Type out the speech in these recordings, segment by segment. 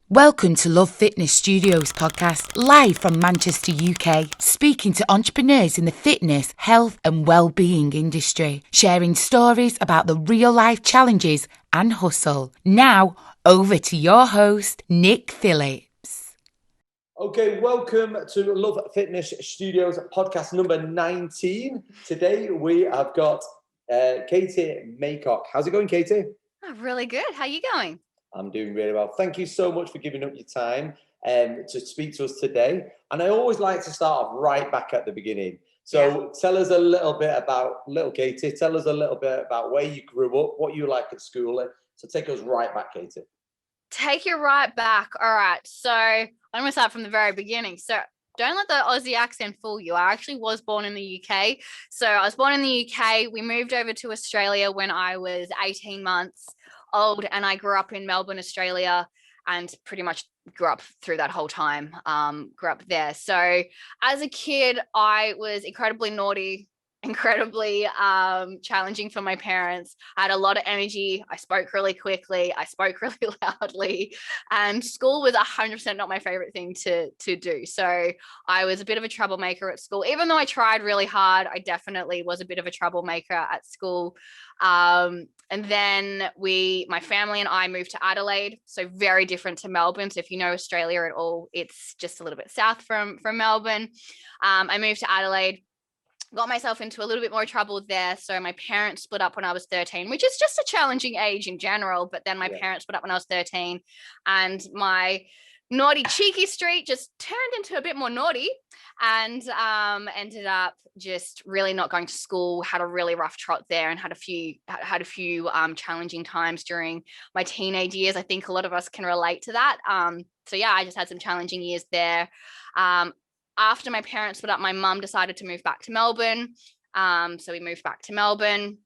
Welcome to Love Fitness Studios podcast, live from Manchester, UK, speaking to entrepreneurs in the fitness, health and well-being industry, sharing stories about the real-life challenges and hustle. Now, over to your host, Nick Phillips. Okay, welcome to Love Fitness Studios podcast number 19. Today we have got KATIE MAYCOCK. How's it going, KATIE? Oh, really good. How are you going? I'm doing really well. Thank you so much for giving up your time to speak to us today. And I always like to start off right back at the beginning. So Tell us a little bit about little KATIE. Tell us a little bit about where you grew up, what you like at school. So take us right back, KATIE. Take you right back. All right. So I'm going to start from the very beginning. So don't let the Aussie accent fool you. I actually was born in the UK. So I was born in the UK. We moved over to Australia when I was 18 months old, and I grew up in Melbourne, Australia, and pretty much grew up through that whole time. Grew up there. So as a kid, I was incredibly naughty, incredibly challenging for my parents. I had a lot of energy. I spoke really quickly. I spoke really loudly, and school was 100% not my favorite thing to do. So I was a bit of a troublemaker at school. Even though I tried really hard, I definitely was a bit of a troublemaker at school. And then my family and I moved to Adelaide, so very different to Melbourne. So if you know Australia at all, it's just a little bit south from Melbourne. I moved to Adelaide, got myself into a little bit more trouble there. So my parents split up when I was 13, which is just a challenging age in general. But then my parents split up when I was 13, and my naughty, cheeky streak just turned into a bit more naughty, and ended up just really not going to school. Had a really rough trot there, and had a few challenging times during my teenage years. I think a lot of us can relate to that. So yeah, I just had some challenging years there. After my parents split up, my mum decided to move back to Melbourne. So we moved back to Melbourne,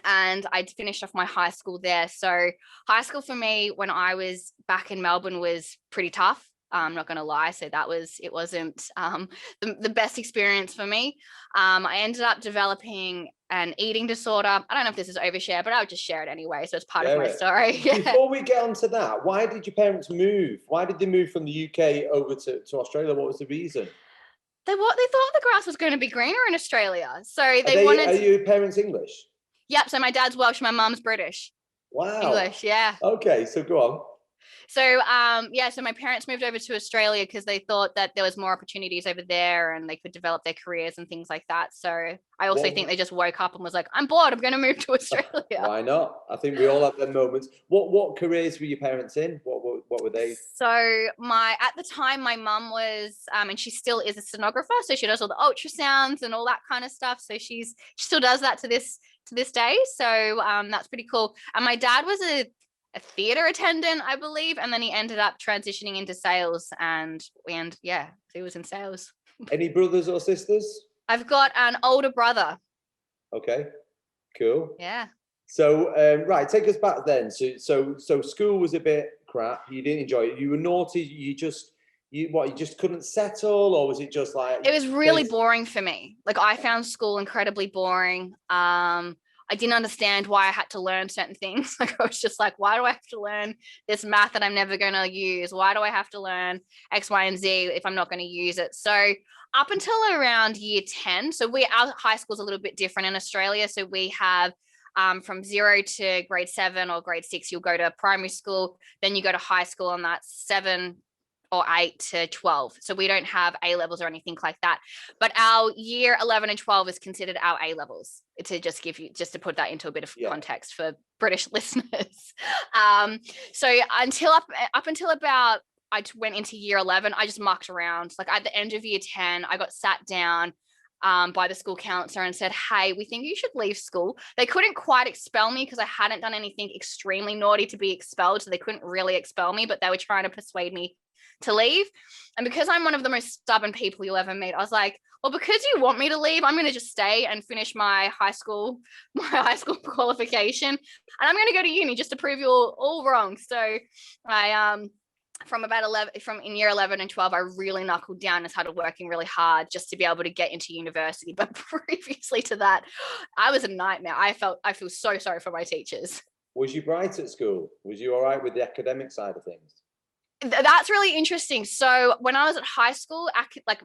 and I'd finished off my high school there. So high school for me when I was back in Melbourne was pretty tough. I'm not going to lie. So it wasn't the best experience for me. I ended up developing an eating disorder. I don't know if this is overshare, but I'll just share it anyway. So it's part of my story. Before we get onto that, why did your parents move? Why did they move from the UK over to Australia? What was the reason? They thought the grass was going to be greener in Australia. So Are your parents English? Yep. So my dad's Welsh, my mum's British. Wow. English, yeah. Okay, so go on. So so my parents moved over to Australia because they thought that there was more opportunities over there and they could develop their careers and things like that. So I also think they just woke up and was like, I'm bored, I'm going to move to Australia. Why not? I think we all have them moments. What careers were your parents in? What were they? So at the time, my mum was, and she still is a sonographer. So she does all the ultrasounds and all that kind of stuff. So she still does that to this day. So that's pretty cool. And my dad was a theater attendant, I believe, and then he ended up transitioning into sales, and he was in sales. Any brothers or sisters? I've got an older brother. Okay, cool. Yeah. So right, take us back then. So school was a bit crap. You didn't enjoy it. You were naughty. You just couldn't settle, or was it just like it was really boring for me? Like I found school incredibly boring. I didn't understand why I had to learn certain things. Like I was just like, why do I have to learn this math that I'm never going to use? Why do I have to learn X, Y, and Z if I'm not going to use it? So up until around year 10, so our high school is a little bit different in Australia. So we have from 0 to grade 7 or grade 6, you'll go to primary school, then you go to high school, and that's 7 or 8 to 12. So we don't have A levels or anything like that. But our year 11 and 12 is considered our A levels, to just to put that into a bit of context for British listeners. So up until about I went into year 11, I just mucked around. Like at the end of year 10, I got sat down by the school counselor and said, hey, we think you should leave school. They couldn't quite expel me because I hadn't done anything extremely naughty to be expelled. So they couldn't really expel me, but they were trying to persuade me to leave. And because I'm one of the most stubborn people you'll ever meet, I was like, well, because you want me to leave, I'm going to just stay and finish my high school qualification. And I'm going to go to uni just to prove you all wrong. So I, from in year 11 and 12, I really knuckled down and started working really hard just to be able to get into university. But previously to that, I was a nightmare. I feel so sorry for my teachers. Was you bright at school? Was you all right with the academic side of things? That's really interesting. So when I was at high school, like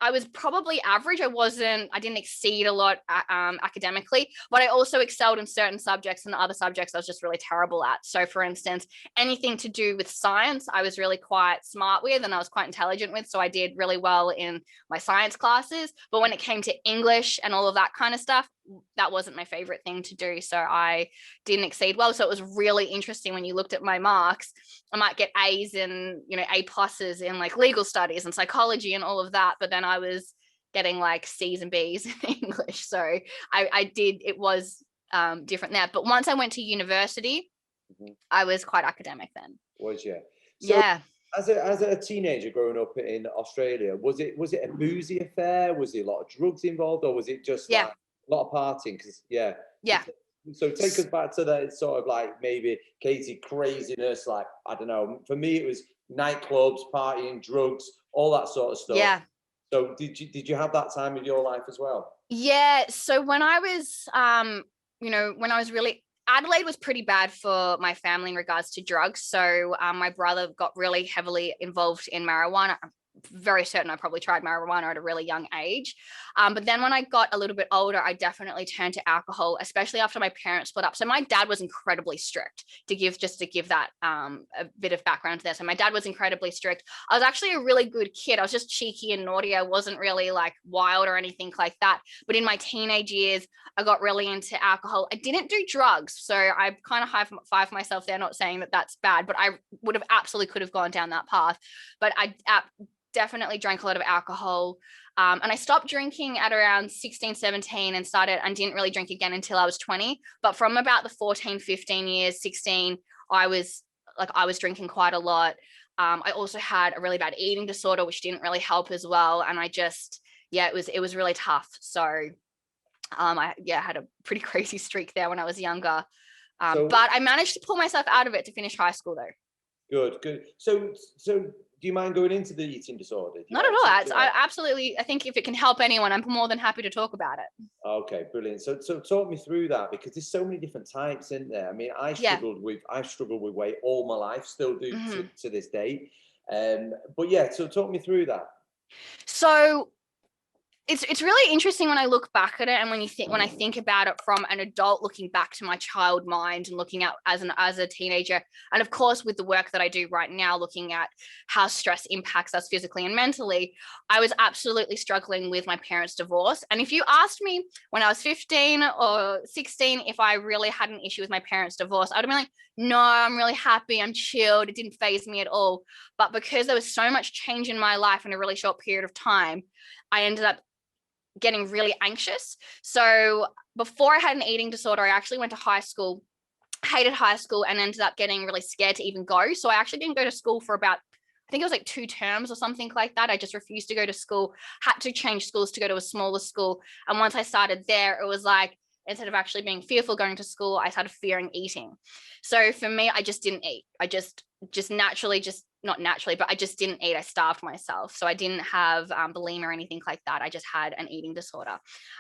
I was probably average. I didn't exceed a lot academically, but I also excelled in certain subjects, and the other subjects I was just really terrible at. So for instance, anything to do with science, I was really quite smart with, and I was quite intelligent with. So I did really well in my science classes. But when it came to English and all of that kind of stuff, that wasn't my favorite thing to do. So I didn't exceed well. So it was really interesting when you looked at my marks. I might get A's and, A pluses in like legal studies and psychology and all of that. But then I was getting like C's and B's in English. So it was different there. But once I went to university, I was quite academic then. Was you? So yeah. As a teenager growing up in Australia, was it a boozy affair? Was there a lot of drugs involved, or was it just like a lot of partying? Because yeah. So take us back to that sort of like maybe Katie craziness. Like, I don't know. For me, it was nightclubs, partying, drugs, all that sort of stuff. Yeah. So did you have that time in your life as well? Yeah. So when I was, when I was really, Adelaide was pretty bad for my family in regards to drugs. So my brother got really heavily involved in marijuana. I'm very certain I probably tried marijuana at a really young age. But then when I got a little bit older, I definitely turned to alcohol, especially after my parents split up. So my dad was incredibly strict, to give that a bit of background to that. So my dad was incredibly strict. I was actually a really good kid. I was just cheeky and naughty. I wasn't really like wild or anything like that. But in my teenage years, I got really into alcohol. I didn't do drugs. So I kind of high-five myself there, not saying that that's bad, but I would have absolutely could have gone down that path. But I definitely drank a lot of alcohol. And I stopped drinking at around 16, 17 and didn't really drink again until I was 20. But from about the 14, 15 years, 16, I was drinking quite a lot. I also had a really bad eating disorder, which didn't really help as well. And it was really tough. So I had a pretty crazy streak there when I was younger. But I managed to pull myself out of it to finish high school though. Good. So do you mind going into the eating disorder? Not at all. I think if it can help anyone, I'm more than happy to talk about it. Okay, brilliant. So talk me through that, because there's so many different types in there. I mean, I've struggled with weight all my life, still do to this day. But so talk me through that. So it's really interesting when I look back at it, and when I think about it from an adult looking back to my child mind and looking at as a teenager, and of course with the work that I do right now, looking at how stress impacts us physically and mentally, I was absolutely struggling with my parents' divorce. And if you asked me when I was 15 or 16 if I really had an issue with my parents' divorce, I would have been like, no, I'm really happy, I'm chilled, it didn't faze me at all. But because there was so much change in my life in a really short period of time, I ended up getting really anxious. So before I had an eating disorder, I actually went to high school, hated high school, and ended up getting really scared to even go. So I actually didn't go to school for about, I think it was like 2 terms or something like that. I just refused to go to school, had to change schools to go to a smaller school. And once I started there, it was like, instead of actually being fearful going to school, I started fearing eating. So for me, I just didn't eat. I just naturally, not naturally, but I just didn't eat. I starved myself. So I didn't have bulimia or anything like that. I just had an eating disorder.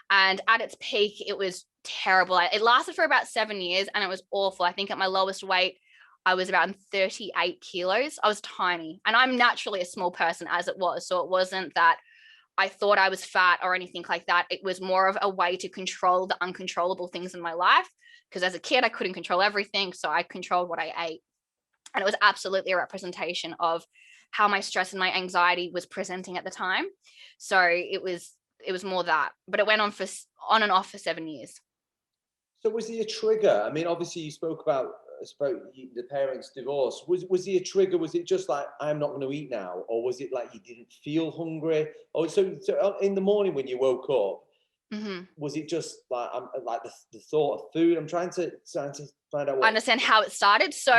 And at its peak, it was terrible. It lasted for about 7 years and it was awful. I think at my lowest weight, I was about 38 kilos. I was tiny. And I'm naturally a small person as it was. So it wasn't that I thought I was fat or anything like that. It was more of a way to control the uncontrollable things in my life. Because as a kid, I couldn't control everything. So I controlled what I ate. And it was absolutely a representation of how my stress and my anxiety was presenting at the time. So it was more that, but it went on and off for 7 years. So was there a trigger? I mean, obviously you spoke about the parents' divorce. Was there a trigger? Was it just like, I'm not going to eat now? Or was it like you didn't feel hungry? Or so in the morning when you woke up, was it just like the thought of food? I'm trying to find out. I understand how it started. So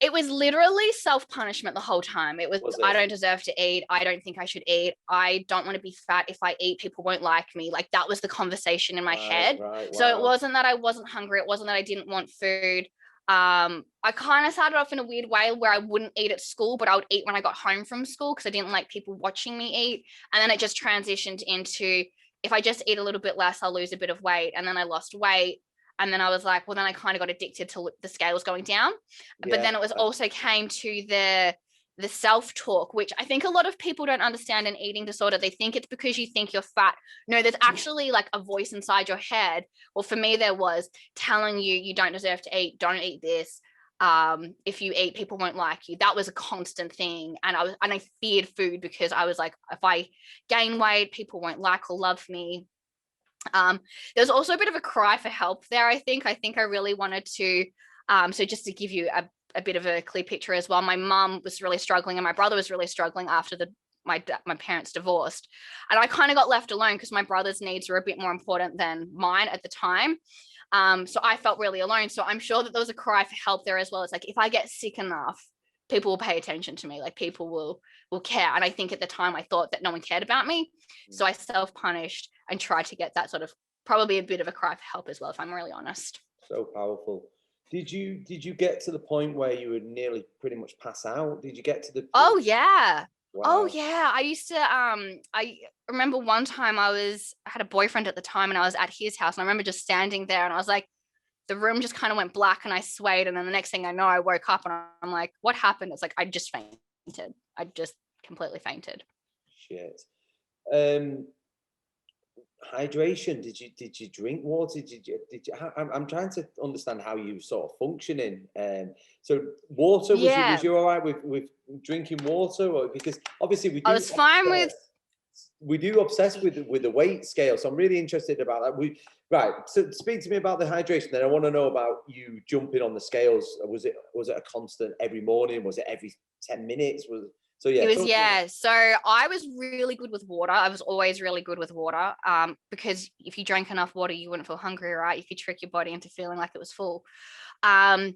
it was literally self-punishment the whole time. It was I don't deserve to eat. I don't think I should eat. I don't want to be fat. If I eat, people won't like me. Like that was the conversation in my head. Right, wow. So it wasn't that I wasn't hungry. It wasn't that I didn't want food. I kind of started off in a weird way where I wouldn't eat at school, but I would eat when I got home from school because I didn't like people watching me eat. And then it just transitioned into, if I just eat a little bit less, I'll lose a bit of weight. And then I lost weight. And then I was like, well, then I kind of got addicted to the scales going down. But then it was also came to the the self-talk, which I think a lot of people don't understand an eating disorder. They think it's because you think you're fat. No, there's actually like a voice inside your head. Well, for me, there was telling you, you don't deserve to eat, don't eat this. If you eat, people won't like you. That was a constant thing. And I feared food because I was like, if I gain weight, people won't like or love me. There's also a bit of a cry for help there. I think I really wanted to, so just to give you a bit of a clear picture as well, my mum was really struggling and my brother was really struggling after my parents divorced, and I kind of got left alone because my brother's needs were a bit more important than mine at the time. So I felt really alone. So I'm sure that there was a cry for help there as well. It's like, if I get sick enough, people will pay attention to me, like people will care. And I think at the time I thought that no one cared about me, so I self-punished and tried to get that sort of, probably a bit of a cry for help as well, if I'm really honest. So powerful. Did you get to the point where you would nearly pretty much pass out? Did you get to the? Oh yeah. Wow. Oh yeah. I used to I remember one time I had a boyfriend at the time and I was at his house, and I remember just standing there and I was like, the room just kind of went black and I swayed, and then the next thing I know, I woke up and I'm like, what happened? It's like I just fainted. I just completely fainted. Shit. Hydration. Did you drink water? Did you I'm trying to understand how you sort of functioning. So water, was you all right with drinking water? Or because obviously I was fine with, we do obsess with the weight scale, so I'm really interested about that. Right, so speak to me about the hydration. Then I want to know about you jumping on the scales. Was it a constant every morning? Was it every 10 minutes? So yeah, it was, yeah. So I was really good with water. I was always really good with water, because if you drank enough water, you wouldn't feel hungry, right? You could trick your body into feeling like it was full. I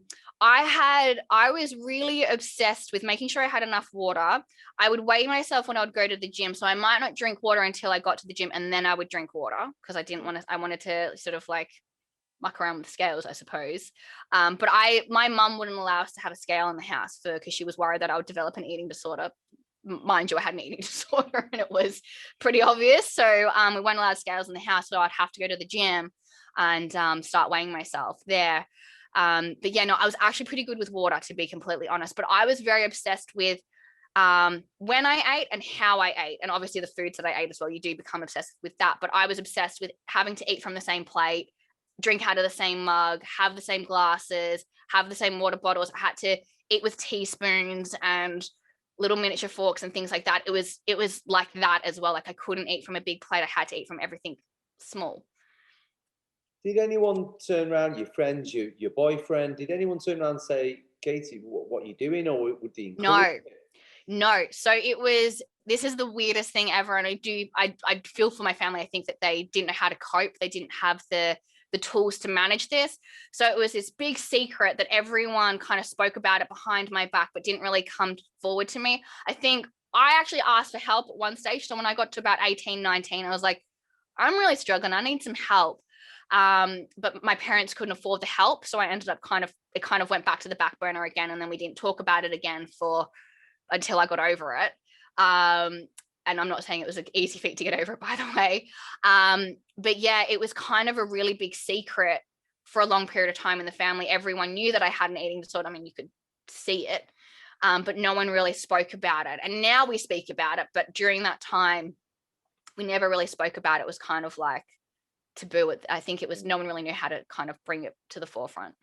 was really obsessed with making sure I had enough water. I would weigh myself when I would go to the gym. So I might not drink water until I got to the gym, and then I would drink water because I wanted to sort of like muck around with scales, I suppose. But my mum wouldn't allow us to have a scale in the house because she was worried that I would develop an eating disorder. Mind you, I had an eating disorder and it was pretty obvious. So we weren't allowed scales in the house, so I'd have to go to the gym and start weighing myself there. But yeah, no, I was actually pretty good with water, to be completely honest. But I was very obsessed with when I ate and how I ate, and obviously the foods that I ate as well. You do become obsessed with that. But I was obsessed with having to eat from the same plate, drink out of the same mug, have the same glasses, have the same water bottles. I had to eat with teaspoons and little miniature forks and things like that. It was like that as well. Like I couldn't eat from a big plate. I had to eat from everything small. Did anyone turn around, your friends, your boyfriend, did anyone turn around and say, Katie, what are you doing? Or would they encourage it? No. So this is the weirdest thing ever. And I feel for my family. I think that they didn't know how to cope. They didn't have the tools to manage this. So it was this big secret that everyone kind of spoke about it behind my back, but didn't really come forward to me. I think I actually asked for help at one stage. So when I got to about 18, 19, I was like, I'm really struggling. I need some help. But my parents couldn't afford the help. So I ended up it kind of went back to the back burner again. And then we didn't talk about it again until I got over it. And I'm not saying it was an easy feat to get over, by the way. But yeah, it was kind of a really big secret for a long period of time in the family. Everyone knew that I had an eating disorder. I mean, you could see it, but no one really spoke about it. And now we speak about it. But during that time, we never really spoke about it. It was kind of like taboo. I think it was, no one really knew how to kind of bring it to the forefront.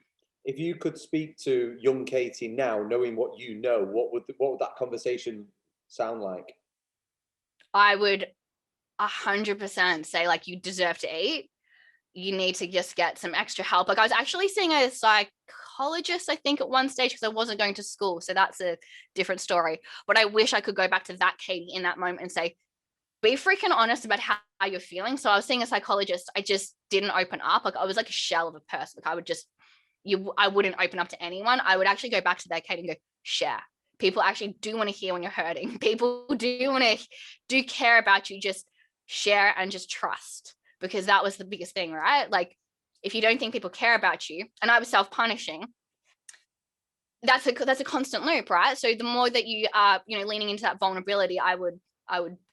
If you could speak to young Katie now, knowing what you know, what would that conversation sound like? I would 100% say, like, you deserve to eat. You need to just get some extra help. Like I was actually seeing a psychologist, I think, at one stage because I wasn't going to school. So that's a different story. But I wish I could go back to that Katie in that moment and say, be freaking honest about how you're feeling. So I was seeing a psychologist. I just didn't open up. Like I was like a shell of a person. Like I wouldn't open up to anyone. I would actually go back to that Katie and go, share. People actually do want to hear when you're hurting. People do care about you. Just share and just trust, because that was the biggest thing, right? Like if you don't think people care about you, and I was self-punishing, that's a constant loop, right? So the more that you are, leaning into that vulnerability, I would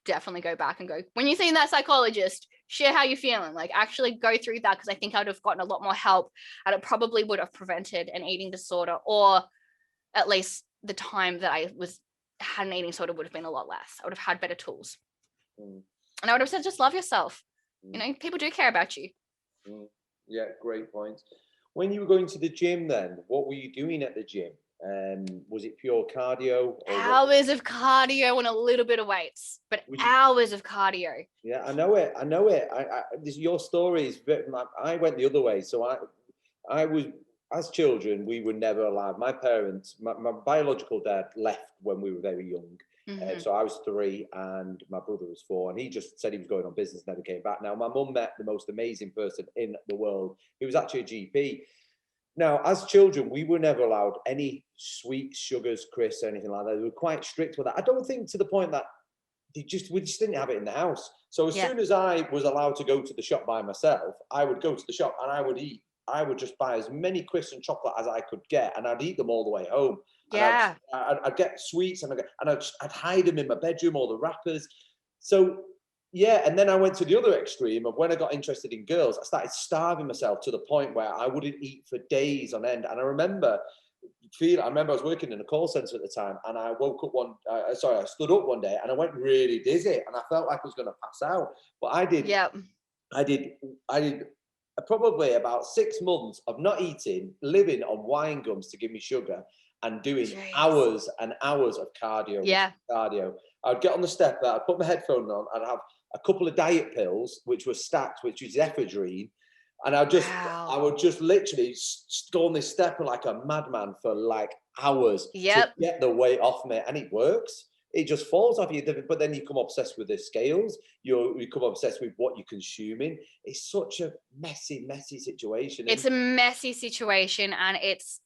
definitely go back and go, when you're seeing that psychologist, share how you're feeling, like actually go through that, because I think I would have gotten a lot more help, and it probably would have prevented an eating disorder, or at least the time that I was had an eating disorder would have been a lot less. I would have had better tools. Mm. And I would have said, just love yourself. Mm. You know, people do care about you. Mm. Yeah, great point. When you were going to the gym then, what were you doing at the gym? Was it pure cardio? Hours of cardio and a little bit of weights, but hours of cardio. Yeah, I know it. Your story is, I went the other way. So I was, as children, we were never allowed. My parents, my biological dad left when we were very young. So I was 3 and my brother was 4, and he just said he was going on business, never came back. Now, my mum met the most amazing person in the world. He was actually a GP. Now, as children, we were never allowed any sweets, sugars, crisps, anything like that. We were quite strict with that. I don't think to the point that we just didn't have it in the house. So as soon as I was allowed to go to the shop by myself, I would go to the shop and I would eat. I would just buy as many crisps and chocolate as I could get, and I'd eat them all the way home. Yeah. And I'd get sweets, and I'd hide them in my bedroom, all the wrappers. So yeah, and then I went to the other extreme of when I got interested in girls, I started starving myself to the point where I wouldn't eat for days on end. And I remember I was working in a call center at the time, and I woke up I stood up one day and I went really dizzy, and I felt like I was going to pass out. But I did probably about 6 months of not eating, living on wine gums to give me sugar, and doing hours and hours of cardio. Yeah. Cardio. I'd get on the stepper, I'd put my headphones on, I'd have a couple of diet pills, which were stacked, which was ephedrine. And I would just literally go on this stepper like a madman for like hours to get the weight off me. And it works. It just falls off you. But then you become obsessed with the scales. You become obsessed with what you're consuming. It's such a messy, messy situation. It's a messy situation, and it's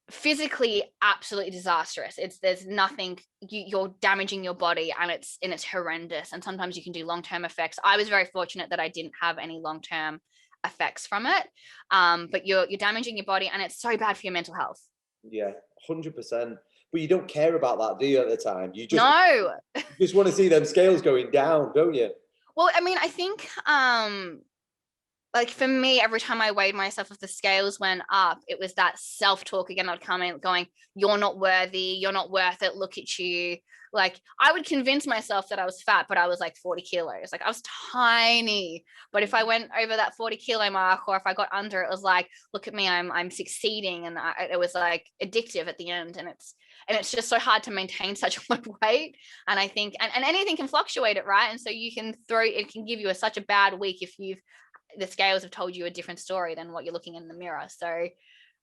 physically absolutely disastrous. There's nothing, you're damaging your body, and it's horrendous. And sometimes you can do long-term effects. I was very fortunate that I didn't have any long-term effects from it. But you're damaging your body, and it's so bad for your mental health. Yeah, 100%. But you don't care about that, do you, at the time? You just you just want to see them scales going down, don't you? Well, I mean, I think like for me, every time I weighed myself, if the scales went up, it was that self-talk again. I'd come in going, you're not worthy, you're not worth it, look at you. Like, I would convince myself that I was fat, but I was like 40 kilos. Like, I was tiny. But if I went over that 40 kilo mark, or if I got under, it was like, look at me, I'm succeeding. And it was like addictive at the end. And it's just so hard to maintain such a low weight. And I think, and anything can fluctuate it, right? And so it can give you such a bad week if the scales have told you a different story than what you're looking in the mirror. So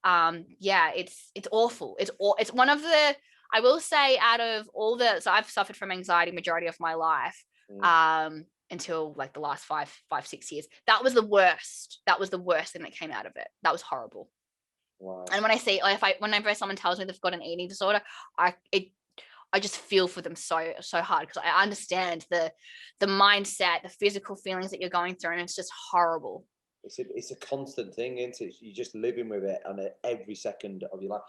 it's awful. It's one of the, I will say, out of all so I've suffered from anxiety majority of my life, until like the last 5-6 years. That was the worst thing that came out of it. That was horrible. Wow. And when I see, whenever someone tells me they've got an eating disorder, I just feel for them so hard, because I understand the mindset, the physical feelings that you're going through, and it's just horrible. It's a constant thing, isn't it? You're just living with it on every second of your life.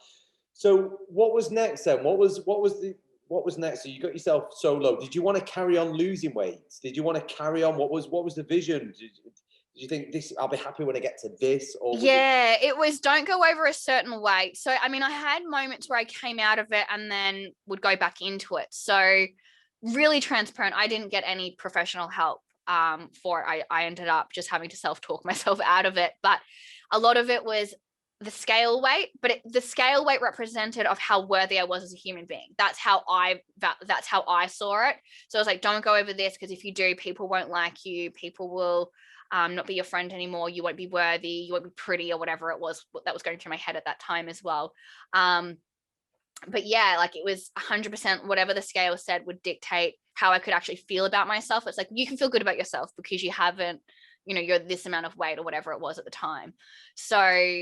So what was next then? What was next? So you got yourself so low. Did you want to carry on losing weight? Did you want to carry on? What was the vision? Did you think I'll be happy when I get to this? Or it was don't go over a certain weight. So, I mean, I had moments where I came out of it and then would go back into it. So really transparent. I didn't get any professional help for it. I ended up just having to self-talk myself out of it. But a lot of it was the scale weight, but the scale weight represented of how worthy I was as a human being. That's how I saw it. So I was like, don't go over this, because if you do, people won't like you. People will not be your friend anymore. You won't be worthy. You won't be pretty, or whatever it was that was going through my head at that time as well. But yeah, like it was 100% whatever the scale said would dictate how I could actually feel about myself. It's like, you can feel good about yourself because you haven't, you're this amount of weight or whatever it was at the time. So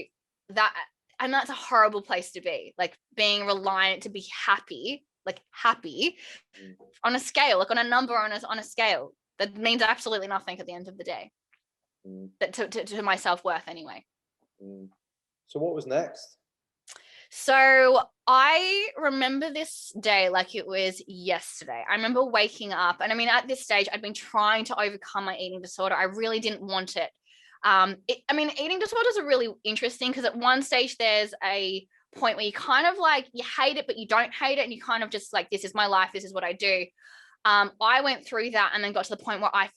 that's a horrible place to be, like being reliant to be happy on a scale, like on a number on a scale that means absolutely nothing at the end of the day. That to my self-worth anyway. So what was next? So I remember this day like it was yesterday. I remember waking up, and I mean, at this stage, I'd been trying to overcome my eating disorder. I really didn't want it. Eating disorders are really interesting, because at one stage there's a point where you kind of like, you hate it, but you don't hate it. And you kind of just like, this is my life. This is what I do. I went through that and then got to the point where I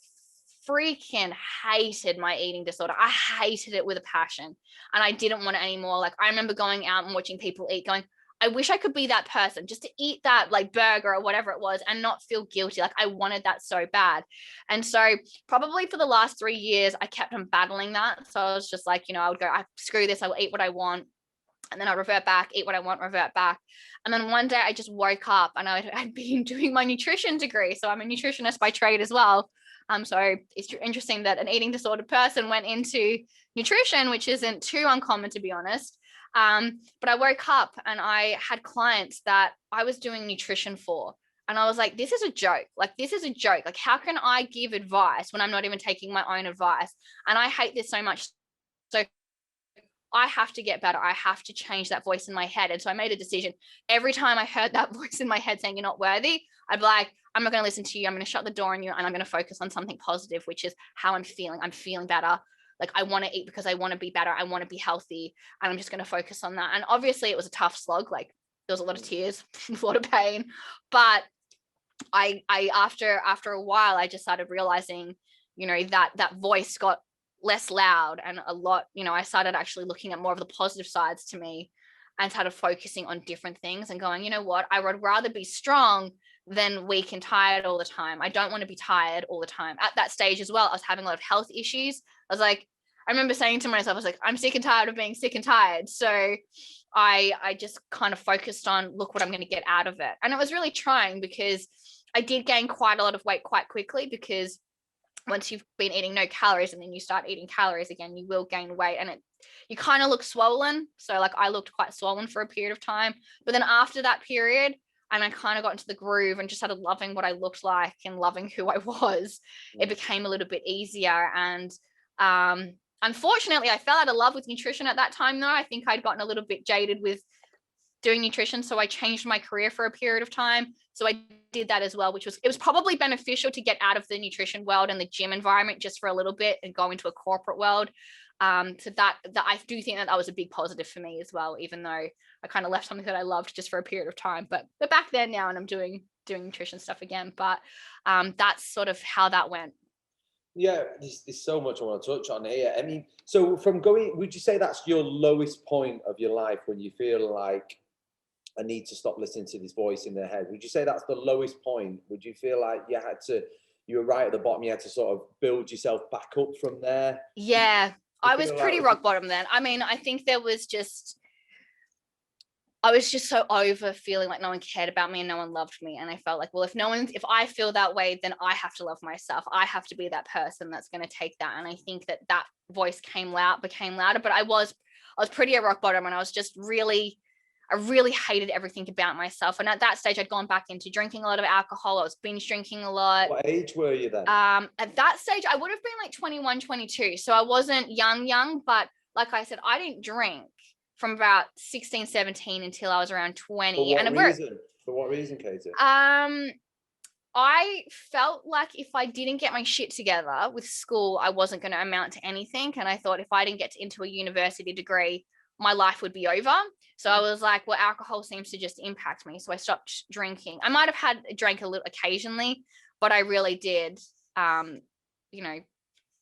freaking hated my eating disorder. I hated it with a passion and I didn't want it anymore. Like I remember going out and watching people eat going, I wish I could be that person just to eat that like burger or whatever it was and not feel guilty. Like I wanted that so bad. And so probably for the last 3 years, I kept on battling that. So I was just like, I would go, screw this. I will eat what I want. And then I'd revert back, eat what I want, revert back. And then one day I just woke up and I'd been doing my nutrition degree. So I'm a nutritionist by trade as well. So it's interesting that an eating disordered person went into nutrition, which isn't too uncommon, to be honest. But I woke up and I had clients that I was doing nutrition for. And I was like, this is a joke. Like, this is a joke. Like, how can I give advice when I'm not even taking my own advice? And I hate this so much. So I have to get better. I have to change that voice in my head. And so I made a decision. Every time I heard that voice in my head saying, you're not worthy, I'd be like, I'm not going to listen to you. I'm going to shut the door on you and I'm going to focus on something positive, which is how I'm feeling. I'm feeling better. Like I want to eat because I want to be better. I want to be healthy. And I'm just going to focus on that. And obviously it was a tough slog. Like there was a lot of tears, a lot of pain, but I after a while, I just started realizing, that voice got less loud and a lot, I started actually looking at more of the positive sides to me and started focusing on different things and going, you know what, I would rather be strong than weak and tired all the time. I don't want to be tired all the time. At that stage as well, I was having a lot of health issues. I was like, I remember saying to myself, I was like, I'm sick and tired of being sick and tired. So I just kind of focused on, look what I'm going to get out of it. And it was really trying because I did gain quite a lot of weight quite quickly, because once you've been eating no calories and then you start eating calories again, you will gain weight and you kind of look swollen. So like I looked quite swollen for a period of time, but then after that period, and I kind of got into the groove and just started loving what I looked like and loving who I was, it became a little bit easier. And unfortunately, I fell out of love with nutrition at that time though. I think I'd gotten a little bit jaded with doing nutrition. So I changed my career for a period of time. So I did that as well, it was probably beneficial to get out of the nutrition world and the gym environment just for a little bit and go into a corporate world. So that I do think that was a big positive for me as well, even though I kind of left something that I loved just for a period of time, but back there now, and I'm doing nutrition stuff again. But that's sort of how that went. Yeah, there's so much I want to touch on here. I mean, so would you say that's your lowest point of your life when you feel like I need to stop listening to this voice in their head? Would you say that's the lowest point? Would you feel like you were right at the bottom, you had to sort of build yourself back up from there? Yeah, I was pretty rock bottom then. I mean, I think I was just so over feeling like no one cared about me and no one loved me. And I felt like, well, if I feel that way, then I have to love myself. I have to be that person that's going to take that. And I think that voice became louder, but I was pretty at rock bottom, and I was just I really hated everything about myself. And at that stage, I'd gone back into drinking a lot of alcohol. I was binge drinking a lot. What age were you then? At that stage, I would have been like 21, 22. So I wasn't young, but like I said, I didn't drink from about 16, 17 until I was around 20. For what reason, Katie? I felt like if I didn't get my shit together with school, I wasn't going to amount to anything. And I thought if I didn't get into a university degree, my life would be over. So I was like, well, alcohol seems to just impact me. So I stopped drinking. I might have drank a little occasionally, but I really did,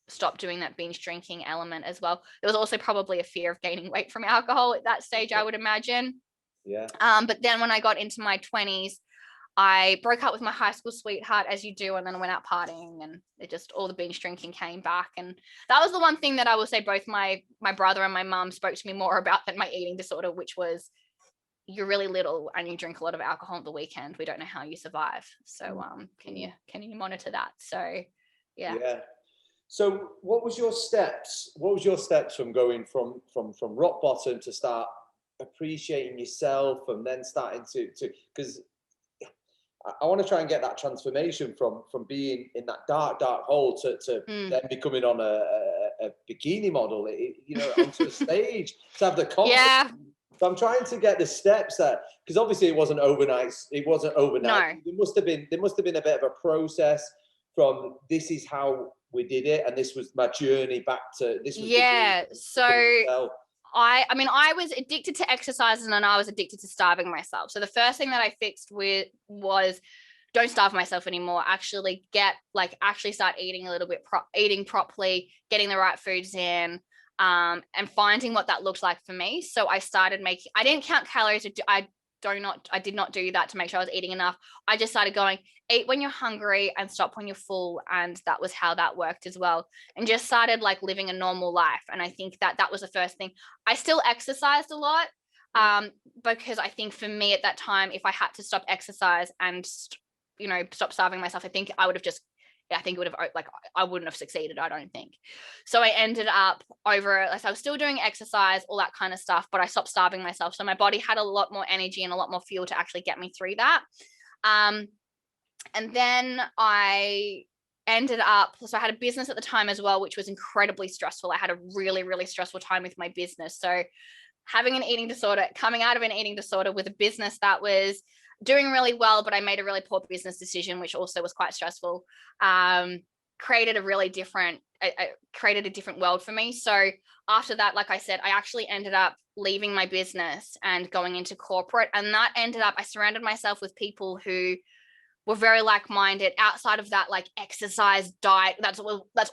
stop doing that binge drinking element as well. There was also probably a fear of gaining weight from alcohol at that stage, I would imagine. Yeah. But then when I got into my 20s, I broke up with my high school sweetheart, as you do, and then I went out partying, and all the binge drinking came back. And that was the one thing that I will say both my brother and my mum spoke to me more about than my eating disorder, which was, you're really little and you drink a lot of alcohol on the weekend. We don't know how you survive. So can you monitor that? So yeah. So what was your steps from going from rock bottom to start appreciating yourself, and then starting to because I want to try and get that transformation from being in that dark hole to then becoming on a bikini model, onto a stage, to have the confidence. Yeah. So I'm trying to get the steps there, because obviously it wasn't overnight. No. There must have been a bit of a process from, this is how we did it, and this was my journey back to this. Was so I mean, I was addicted to exercise and I was addicted to starving myself. So the first thing that I fixed was don't starve myself anymore. Actually start eating a little bit, eating properly, getting the right foods in, and finding what that looked like for me. So I started I didn't count calories. I did not do that to make sure I was eating enough. I just started going, eat when you're hungry and stop when you're full. And that was how that worked as well. And just started like living a normal life. And I think that was the first thing. I still exercised a lot, because I think for me at that time, if I had to stop exercise and, stop starving myself, I think it would have, like, I wouldn't have succeeded, I don't think. So I ended up I was still doing exercise, all that kind of stuff, but I stopped starving myself. So my body had a lot more energy and a lot more fuel to actually get me through that. And then I ended up, so I had a business at the time as well, which was incredibly stressful. I had a really, really stressful time with my business. So having an eating disorder, coming out of an eating disorder with a business that was doing really well, but I made a really poor business decision, which also was quite stressful. Created a different world for me. So after that, like I said, I actually ended up leaving my business and going into corporate. And that ended up, I surrounded myself with people who were very like-minded. Outside of that, like exercise, diet, that's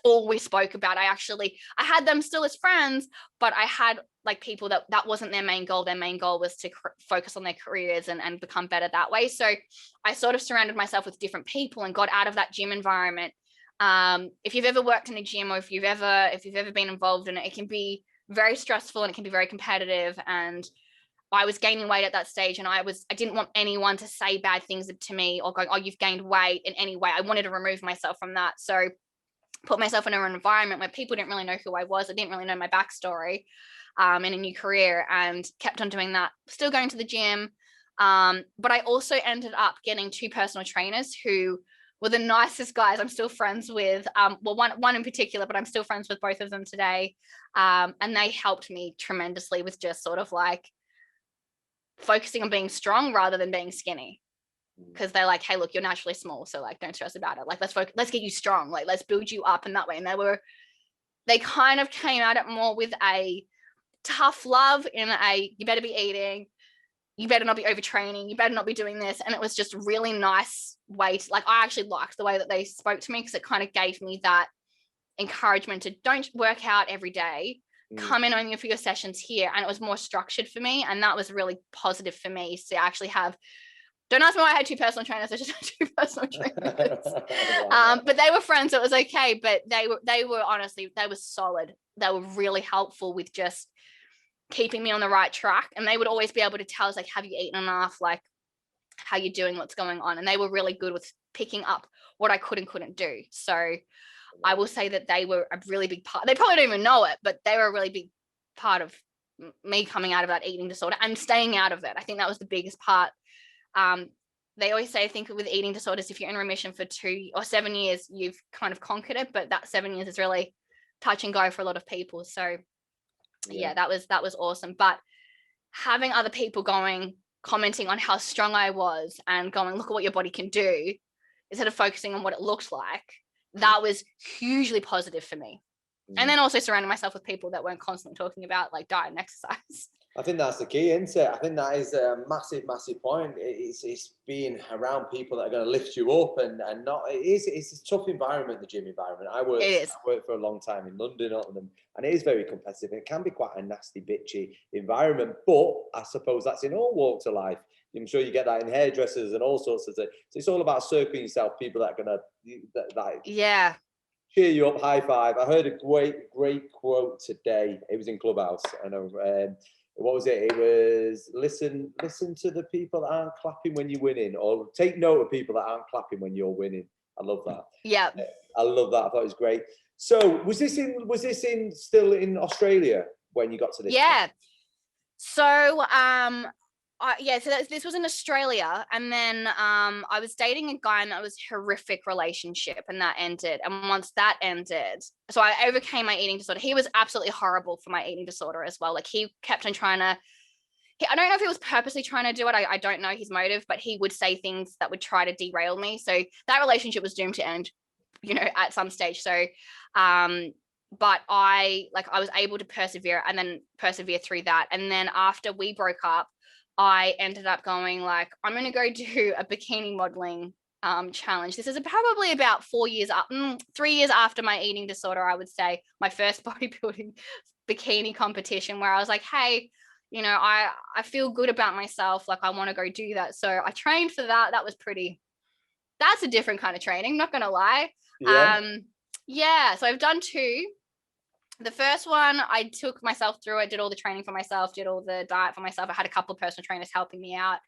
all we spoke about. I had them still as friends, but I had like people that wasn't their main goal. Their main goal was to focus on their careers and become better that way. So I sort of surrounded myself with different people and got out of that gym environment. If you've ever worked in a gym, or if you've ever been involved in it, it can be very stressful and it can be very competitive. And I was gaining weight at that stage, and I didn't want anyone to say bad things to me or going, oh, you've gained weight in any way. I wanted to remove myself from that. So put myself in an environment where people didn't really know who I was. I didn't really know my backstory, in a new career, and kept on doing that, still going to the gym. But I also ended up getting 2 personal trainers who were the nicest guys. I'm still friends with, one in particular, but I'm still friends with both of them today. And they helped me tremendously with just sort of like focusing on being strong rather than being skinny. Because they're like, hey, look, you're naturally small, so like don't stress about it. Like let's get you strong. Like let's build you up in that way. And they kind of came at it more with a tough love, you better be eating, you better not be overtraining, you better not be doing this. And it was just really nice way to, like, I actually liked the way that they spoke to me, because it kind of gave me that encouragement to don't work out every day, come in only for your sessions here. And it was more structured for me, and that was really positive for me to actually have. Don't ask me why I had 2 personal trainers. I just had 2 personal trainers. But they were friends, so it was okay. But they were honestly, they were solid. They were really helpful with just keeping me on the right track. And they would always be able to tell us, like, have you eaten enough? Like, how you doing? What's going on? And they were really good with picking up what I could and couldn't do. So I will say that they were a really big part. They probably don't even know it, but they were a really big part of me coming out of that eating disorder and staying out of it. I think that was the biggest part. They always say, I think with eating disorders, if you're in remission for 2 or 7 years, you've kind of conquered it. But that 7 years is really touch and go for a lot of people. So yeah, that was awesome. But having other people commenting on how strong I was and going, look at what your body can do, instead of focusing on what it looked like, that was hugely positive for me. And then also surrounding myself with people that weren't constantly talking about like diet and exercise. I think that's the key, isn't it? I think that is a massive, massive point. It's being around people that are going to lift you up, and not. It's a tough environment, the gym environment. I worked for a long time in London, and it is very competitive. It can be quite a nasty, bitchy environment, but I suppose that's in all walks of life. I'm sure you get that in hairdressers and all sorts of things. So it's all about circling yourself, people that are going to cheer you up, high five. I heard a great quote today. It was in Clubhouse, and what was it? It was listen to the people that aren't clapping when you're winning, or take note of people that aren't clapping when you're winning. I love that. Yeah, I love that. I thought it was great. So was this still in Australia when you got to this? Yeah. So so this was in Australia, and then I was dating a guy, and that was a horrific relationship, and that ended. And once that ended, so I overcame my eating disorder. He was absolutely horrible for my eating disorder as well. Like, he kept on trying to, I don't know if he was purposely trying to do it. I don't know his motive, but he would say things that would try to derail me. So that relationship was doomed to end, at some stage. So but I was able to persevere through that. And then after we broke up, I ended up going like, I'm going to go do a bikini modeling challenge. This is probably about 3 years after my eating disorder, I would say, my first bodybuilding bikini competition, where I was like, hey, you know, I feel good about myself. Like, I want to go do that. So I trained for that. That's a different kind of training, not going to lie. Yeah. So I've done 2. The first one, I took myself through. I did all the training for myself, did all the diet for myself. I had a couple of personal trainers helping me out.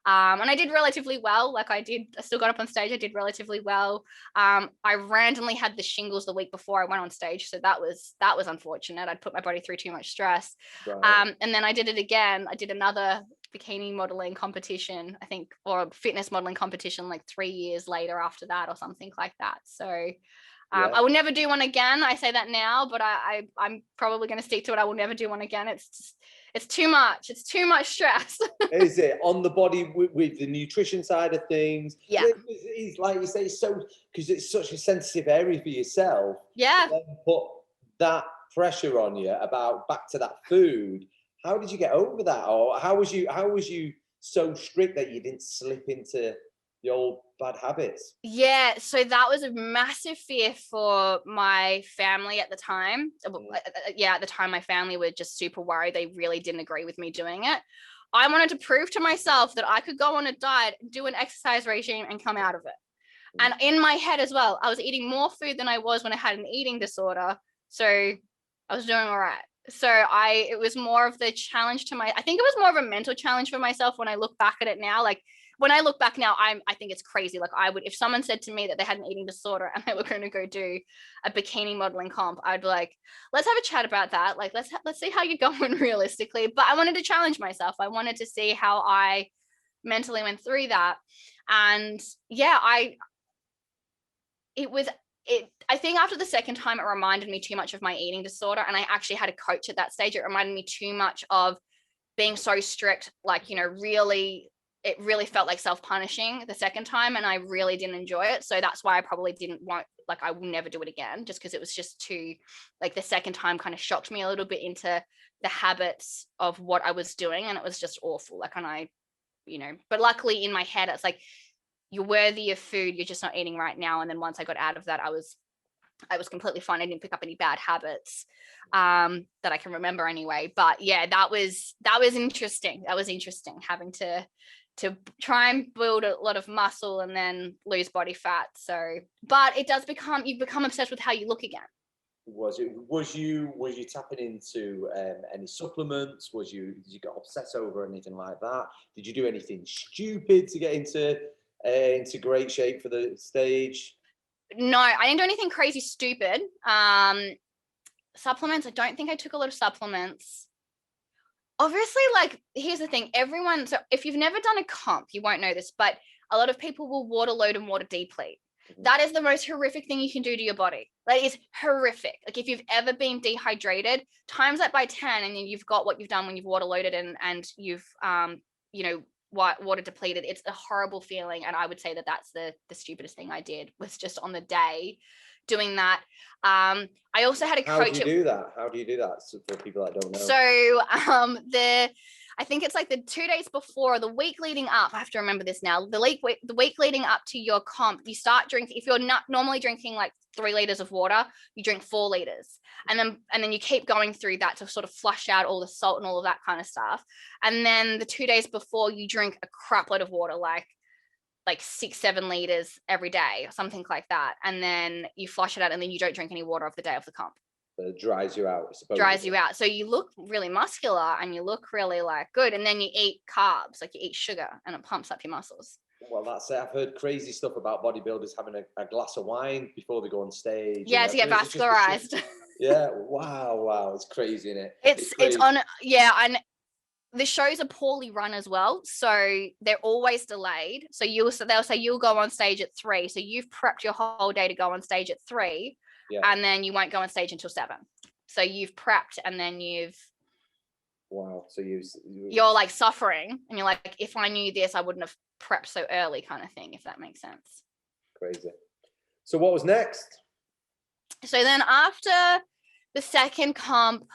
And I did relatively well. Like I still got up on stage. I did relatively well. I randomly had the shingles the week before I went on stage. So that was unfortunate. I'd put my body through too much stress. Right. And then I did it again. I did another bikini modeling competition, I think, or a fitness modeling competition like 3 years later after that or something like that. So I will never do one again. I say that now, but I'm probably going to stick to it. I will never do one again. It's too much. It's too much stress. Is it on the body with the nutrition side of things? Yeah. It's like you say, because it's such a sensitive area for yourself. Yeah. To then put that pressure on you about back to that food. How did you get over that? Or how was you so strict that you didn't slip into the old bad habits? Yeah, so that was a massive fear for my family at the time. At the time, my family were just super worried. They really didn't agree with me doing it. I wanted to prove to myself that I could go on a diet, do an exercise regime, and come out of it. And in my head as well, I was eating more food than I was when I had an eating disorder. So I was doing all right. So it was more of the challenge I think it was more of a mental challenge for myself when I look back at it now. Like, when I look back now, I think it's crazy. Like, if someone said to me that they had an eating disorder and they were going to go do a bikini modeling comp, I'd be like, let's have a chat about that. Like, let's see how you're going realistically. But I wanted to challenge myself. I wanted to see how I mentally went through that. And yeah, I think after the second time, it reminded me too much of my eating disorder. And I actually had a coach at that stage. It reminded me too much of being so strict, like, you know, it really felt like self-punishing the second time, and I really didn't enjoy it. So that's why I probably I will never do it again, just because it was just too, like, the second time kind of shocked me a little bit into the habits of what I was doing, and it was just awful. Like, and but luckily in my head, it's like, you're worthy of food, you're just not eating right now. And then once I got out of that, I was completely fine. I didn't pick up any bad habits that I can remember anyway. But yeah, that was interesting. That was interesting, having to try and build a lot of muscle and then lose body fat. So, but it does you become obsessed with how you look again. Was you tapping into any supplements? Did you get obsessed over anything like that? Did you do anything stupid to get into great shape for the stage? No, I didn't do anything crazy stupid. Supplements, I don't think I took a lot of supplements. Obviously, like, here's the thing, so if you've never done a comp, you won't know this, but a lot of people will water load and water deplete. Mm-hmm. That is the most horrific thing you can do to your body. Like, it's horrific. Like, if you've ever been dehydrated, times that by 10, and then you've got what you've done when you've water loaded and you've water depleted. It's a horrible feeling. And I would say that that's the stupidest thing I did, was just on the day doing that. I also had a coach. How do you do that? So for people that don't know. So I think it's like the 2 days before, the week leading up, I have to remember this now, the week leading up to your comp, you start drinking. If you're not normally drinking like 3 liters of water, you drink 4 liters. And then you keep going through that to sort of flush out all the salt and all of that kind of stuff. And then the 2 days before, you drink a crap load of water, like 6-7 liters every day or something like that. And then you flush it out, and then you don't drink any water of the day of the comp. It dries you out. Dries you out. So you look really muscular and you look really like good. And then you eat carbs, like you eat sugar, and it pumps up your muscles. Well, that's it. I've heard crazy stuff about bodybuilders having a glass of wine before they go on stage. Yeah, to get vascularized. Yeah. Wow. It's crazy, isn't it? It's on. Yeah. And the shows are poorly run as well. So they're always delayed. So they'll say you'll go on stage at 3. So you've prepped your whole day to go on stage at 3. Yeah. And then you won't go on stage until 7. So you've prepped, and then wow. So you're like suffering, and you're like, if I knew this, I wouldn't have prepped so early, kind of thing, if that makes sense. Crazy. So what was next? So then after The second comp,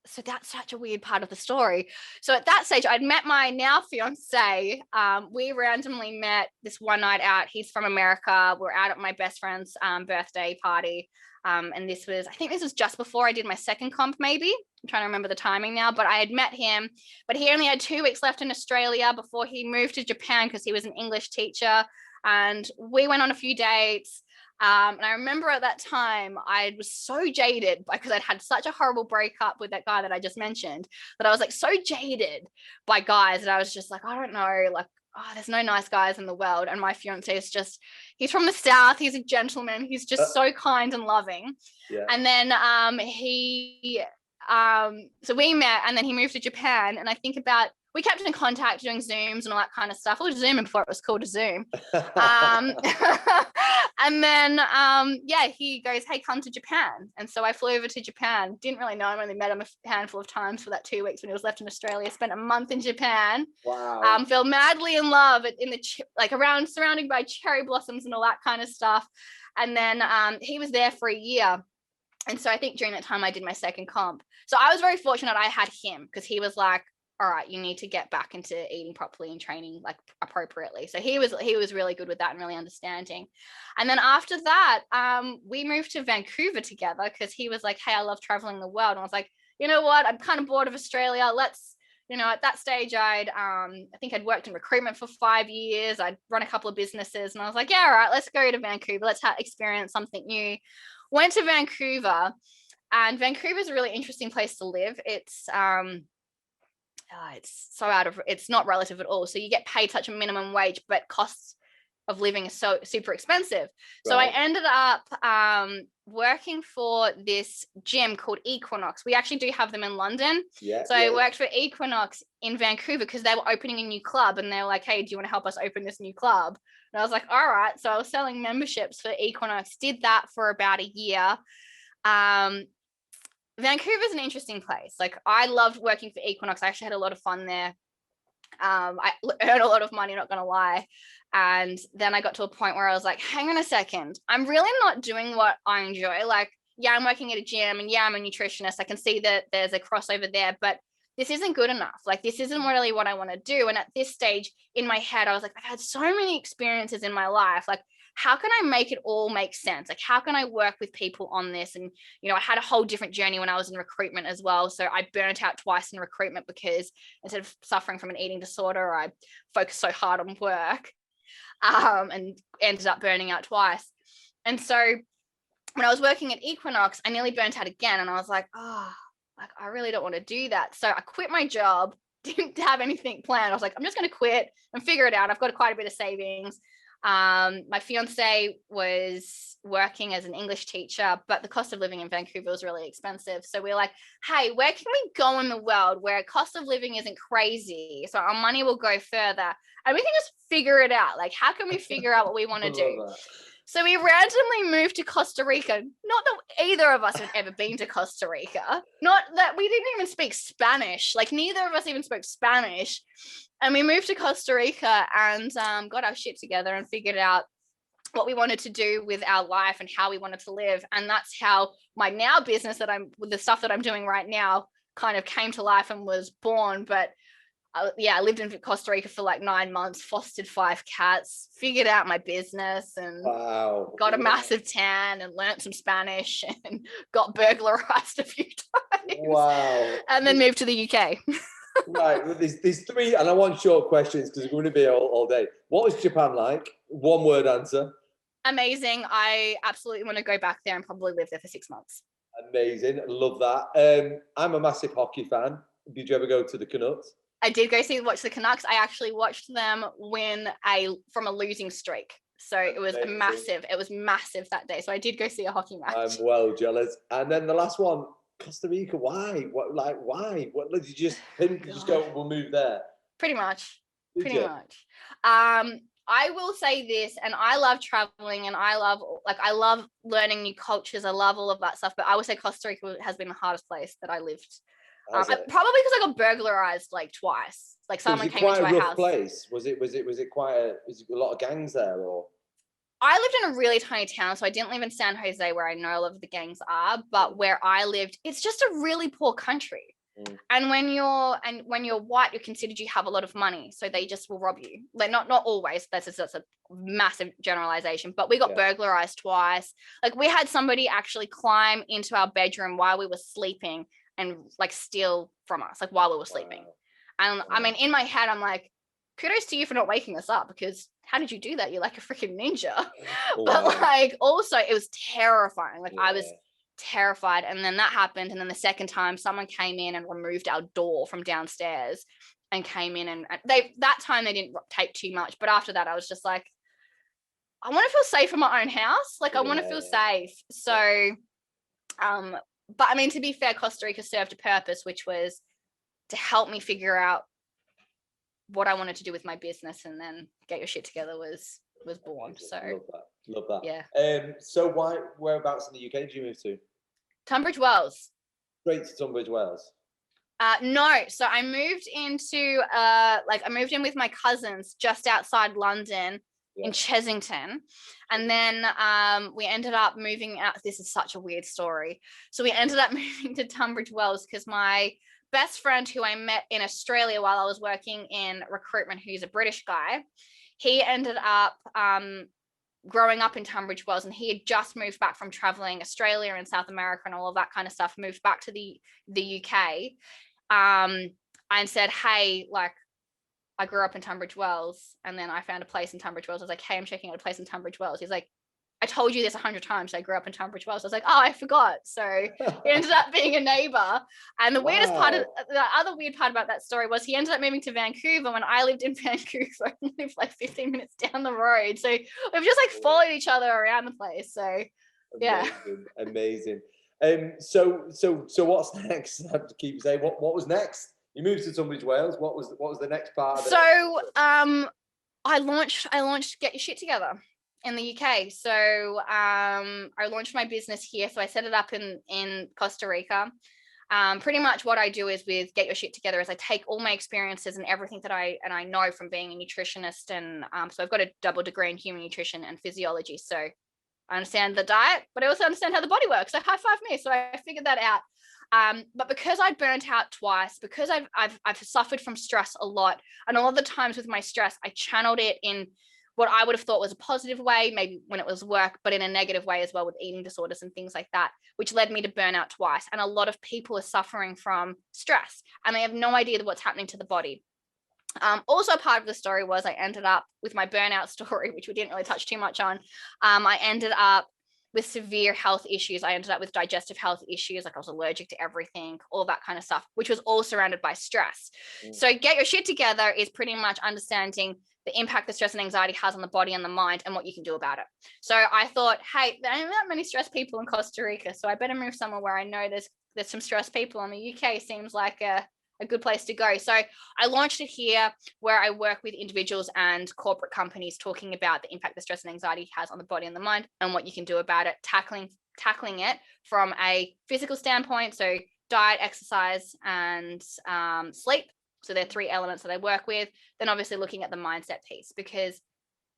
so that's such a weird part of the story. So at that stage, I'd met my now fiance. We randomly met this one night out. He's from America. We're out at my best friend's birthday party. And I think this was just before I did my second comp, maybe. I'm trying to remember the timing now, but I had met him, but he only had 2 weeks left in Australia before he moved to Japan because he was an English teacher. And we went on a few dates. And I remember at that time, I was so jaded because I'd had such a horrible breakup with that guy that I just mentioned, that I was like so jaded by guys that I was just like, I don't know, like, oh, there's no nice guys in the world. And my fiance is just, he's from the South. He's a gentleman. He's just so kind and loving. Yeah. And then so we met, and then he moved to Japan. And I think we kept in contact doing Zooms and all that kind of stuff. It was Zoom before it was called a Zoom. And then, he goes, hey, come to Japan. And so I flew over to Japan. Didn't really know him, only met him a handful of times for that 2 weeks when he was left in Australia. Spent a month in Japan. Wow. Fell madly in love around surrounded by cherry blossoms and all that kind of stuff. And then he was there for a year. And so I think during that time I did my second comp. So I was very fortunate I had him, because he was like, all right, you need to get back into eating properly and training like appropriately. So he was really good with that and really understanding. And then after that, we moved to Vancouver together, because he was like, hey, I love traveling the world. And I was like, you know what? I'm kind of bored of Australia. Let's, at that stage, I think I'd worked in recruitment for 5 years. I'd run a couple of businesses, and I was like, yeah, all right, let's go to Vancouver. Let's experience something new. Went to Vancouver, and Vancouver is a really interesting place to live. It's it's not relative at all. So you get paid such a minimum wage, but costs of living is so super expensive. Right. So I ended up working for this gym called Equinox. We actually do have them in London. I worked for Equinox in Vancouver because they were opening a new club, and they were like, hey, do you want to help us open this new club? And I was like, all right. So I was selling memberships for Equinox, did that for about a year. Vancouver is an interesting place. Like, I loved working for Equinox. I actually had a lot of fun there. I earned a lot of money, not gonna lie. And then I got to a point where I was like, hang on a second, I'm really not doing what I enjoy. Like, yeah, I'm working at a gym, and yeah, I'm a nutritionist. I can see that there's a crossover there, but this isn't good enough. Like, this isn't really what I want to do. And at this stage in my head, I was like, I've had so many experiences in my life. Like, how can I make it all make sense? Like, how can I work with people on this? And, I had a whole different journey when I was in recruitment as well. So I burnt out twice in recruitment because instead of suffering from an eating disorder, I focused so hard on work and ended up burning out twice. And so when I was working at Equinox, I nearly burnt out again. And I was like, like, I really don't want to do that. So I quit my job, didn't have anything planned. I was like, I'm just going to quit and figure it out. I've got quite a bit of savings. My fiance was working as an English teacher, but the cost of living in Vancouver was really expensive. So we were like, hey, where can we go in the world where cost of living isn't crazy, so our money will go further, and we can just figure it out? Like, how can we figure out what we want to do? So we randomly moved to Costa Rica. Not that either of us had ever been to Costa Rica. Not that we didn't even speak Spanish. Like, neither of us even spoke Spanish. And we moved to Costa Rica and got our shit together and figured out what we wanted to do with our life and how we wanted to live. And that's how my now business with the stuff that I'm doing right now kind of came to life and was born. But I lived in Costa Rica for like 9 months, fostered 5 cats, figured out my business, and got a massive tan and learnt some Spanish and got burglarized a few times. Wow. And then moved to the UK. Right, well, there's 3, and I want short questions because we're going to be all day. What was Japan like? 1-word answer. Amazing. I absolutely want to go back there and probably live there for 6 months. Amazing. Love that. I'm a massive hockey fan. Did you ever go to the Canucks? I did watch the Canucks. I actually watched them win from a losing streak. So it was massive. It was massive that day. So I did go see a hockey match. I'm well jealous. And then the last one, Costa Rica. Why? Why? What did you just go, we'll move there? Pretty much. I will say this, and I love traveling, and I love learning new cultures. I love all of that stuff. But I would say Costa Rica has been the hardest place that I lived. Probably because I got burglarized like twice. Like, someone came into my house. Place? Was it quite a lot of gangs there, or? I lived in a really tiny town, so I didn't live in San Jose where I know a lot of the gangs are, but where I lived, it's just a really poor country. And when you're white, you're considered you have a lot of money, so they just will rob you. Like not always. That's a massive generalization, but we got burglarized twice. Like we had somebody actually climb into our bedroom while we were sleeping and like steal from us, like while we were sleeping. And I mean, in my head, I'm like, kudos to you for not waking us up, because how did you do that? You're like a freaking ninja. But like also it was terrifying. Like I was terrified. And then that happened. And then the second time someone came in and removed our door from downstairs and came in, and that time they didn't take too much. But after that, I was just like, I want to feel safe in my own house. Like I want to feel safe. So, but I mean, to be fair, Costa Rica served a purpose, which was to help me figure out what I wanted to do with my business, and then Get Your Shit Together was born. So love that. Yeah. So whereabouts in the UK did you move to? Tunbridge Wells. Straight to Tunbridge Wells. No, so I moved into I moved in with my cousins just outside London in Chesington, and then we ended up moving out. This is such a weird story. So we ended up moving to Tunbridge Wells because my best friend, who I met in Australia while I was working in recruitment, who's a British guy, he ended up growing up in Tunbridge Wells, and he had just moved back from traveling Australia and South America and all of that kind of stuff, moved back to the UK, and said, hey, like, I grew up in Tunbridge Wells, and then I found a place in Tunbridge Wells. I was like, hey, I'm checking out a place in Tunbridge Wells. He's like, I told you this 100 times. I grew up in Tunbridge Wells. I was like, oh, I forgot. So he ended up being a neighbor. And the weirdest part of the other weird part about that story was he ended up moving to Vancouver when I lived in Vancouver and lived like 15 minutes down the road. So we've just like followed each other around the place. So yeah. Amazing. So what's next? I have to keep saying, what was next? You moved to Tunbridge Wells. What was the next part of it? So I launched Get Your Shit Together in the UK. So I launched my business here. So I set it up in Costa Rica. Pretty much what I do is with Get Your Shit Together is I take all my experiences and everything that I know from being a nutritionist. And so I've got a double degree in human nutrition and physiology. So I understand the diet, but I also understand how the body works. So high five me. So I figured that out. But because I burnt out twice, because I've suffered from stress a lot, and all of the times with my stress, I channeled it in what I would have thought was a positive way, maybe when it was work, but in a negative way as well with eating disorders and things like that, which led me to burnout twice. And a lot of people are suffering from stress and they have no idea what's happening to the body. Also part of the story was I ended up with my burnout story, which we didn't really touch too much on. I ended up with severe health issues. I ended up with digestive health issues, like I was allergic to everything, all that kind of stuff, which was all surrounded by stress. So Get Your Shit Together is pretty much understanding the impact that stress and anxiety has on the body and the mind and what you can do about it. So I thought, hey, there aren't that many stressed people in Costa Rica, so I better move somewhere where I know there's some stressed people, and the UK seems like a good place to go. So I launched it here, where I work with individuals and corporate companies talking about the impact that stress and anxiety has on the body and the mind and what you can do about it, tackling it from a physical standpoint. So diet, exercise, and sleep. So there are 3 elements that I work with. Then obviously looking at the mindset piece, because